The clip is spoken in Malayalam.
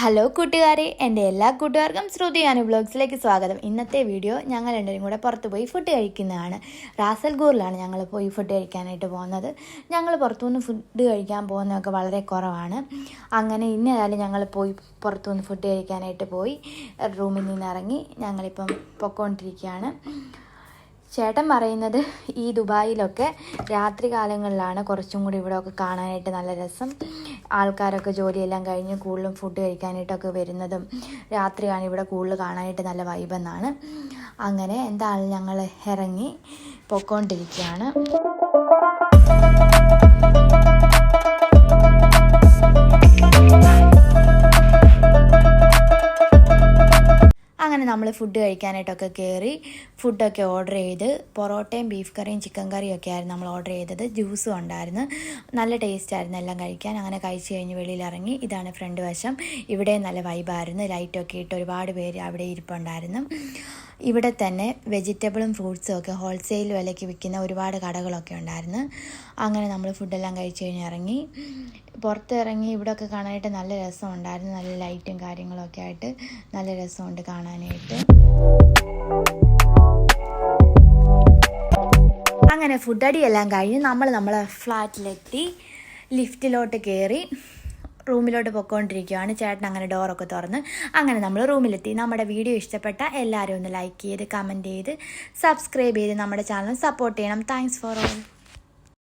ഹലോ കൂട്ടുകാരെ, എൻ്റെ എല്ലാ കൂട്ടുകാർക്കും ശ്രുതി അനു വ്ലോഗ്സിലേക്ക് സ്വാഗതം. ഇന്നത്തെ വീഡിയോ ഞങ്ങൾ രണ്ടുപേരും കൂടെ പുറത്ത് പോയി ഫുഡ് കഴിക്കുന്നതാണ്. റാസൽഗോറിലാണ് ഞങ്ങൾ പോയി ഫുഡ് കഴിക്കാനായിട്ട് പോകുന്നത്. ഞങ്ങൾ പുറത്തുനിന്ന് ഫുഡ് കഴിക്കാൻ പോകുന്നതൊക്കെ വളരെ കുറവാണ്. അങ്ങനെ ഇന്നേതായാലും ഞങ്ങൾ പോയി പുറത്തുനിന്ന് ഫുഡ് കഴിക്കാനായിട്ട് പോയി റൂമിൽ നിന്നിറങ്ങി ഞങ്ങളിപ്പം പൊയ്ക്കൊണ്ടിരിക്കുകയാണ്. ചേട്ടൻ പറയുന്നത് ഈ ദുബായിലൊക്കെ രാത്രി കാലങ്ങളിലാണ് കുറച്ചും കൂടി ഇവിടെയൊക്കെ കാണാനായിട്ട് നല്ല രസം. ആൾക്കാരൊക്കെ ജോലിയെല്ലാം കഴിഞ്ഞ് കൂടുതലും ഫുഡ് കഴിക്കാനായിട്ടൊക്കെ വരുന്നതും രാത്രിയാണ് ഇവിടെ കൂടുതൽ കാണാനായിട്ട് നല്ല വൈബെന്നാണ്. അങ്ങനെ എന്തായാലും ഞങ്ങൾ ഇറങ്ങി പൊയ്ക്കൊണ്ടിരിക്കുകയാണ്. അങ്ങനെ നമ്മൾ ഫുഡ് കഴിക്കാനായിട്ടൊക്കെ കയറി ഫുഡൊക്കെ ഓർഡർ ചെയ്ത് പൊറോട്ടയും ബീഫ് കറിയും ചിക്കൻ കറിയും ഒക്കെ ആയിരുന്നു നമ്മൾ ഓർഡർ ചെയ്തത്. ജ്യൂസും ഉണ്ടായിരുന്നു. നല്ല ടേസ്റ്റ് ആയിരുന്നു എല്ലാം കഴിക്കാൻ. അങ്ങനെ കഴിച്ച് കഴിഞ്ഞ് വെളിയിലിറങ്ങി. ഇതാണ് ഫ്രണ്ട് വശം. ഇവിടെ നല്ല വൈബായിരുന്നു. ലൈറ്റൊക്കെ ഇട്ട് ഒരുപാട് പേര് അവിടെ ഇരിപ്പുണ്ടായിരുന്നു. ഇവിടെ തന്നെ വെജിറ്റബിളും ഫ്രൂട്ട്സും ഒക്കെ ഹോൾസെയിൽ വിലയ്ക്ക് വിൽക്കുന്ന ഒരുപാട് കടകളൊക്കെ ഉണ്ടായിരുന്നു. അങ്ങനെ നമ്മൾ ഫുഡെല്ലാം കഴിച്ച് കഴിഞ്ഞ് ഇറങ്ങി. പുറത്തിറങ്ങി ഇവിടെയൊക്കെ കാണാനായിട്ട് നല്ല രസമുണ്ടായിരുന്നു. നല്ല ലൈറ്റും കാര്യങ്ങളൊക്കെ ആയിട്ട് നല്ല രസമുണ്ട് കാണാനായിട്ട്. അങ്ങനെ ഫുഡ് അടിയെല്ലാം കഴിഞ്ഞ് നമ്മൾ നമ്മളെ ഫ്ലാറ്റിലെത്തി ലിഫ്റ്റിലോട്ട് കയറി റൂമിലോട്ട് പൊയ്ക്കൊണ്ടിരിക്കുകയാണ്. ചേട്ടൻ അങ്ങനെ ഡോറൊക്കെ തുറന്ന് അങ്ങനെ നമ്മൾ റൂമിലെത്തി. നമ്മുടെ വീഡിയോ ഇഷ്ടപ്പെട്ട എല്ലാവരും ഒന്ന് ലൈക്ക് ചെയ്ത് കമൻറ്റ് ചെയ്ത് സബ്സ്ക്രൈബ് ചെയ്ത് നമ്മുടെ ചാനൽ സപ്പോർട്ട് ചെയ്യണം. Thanks for all.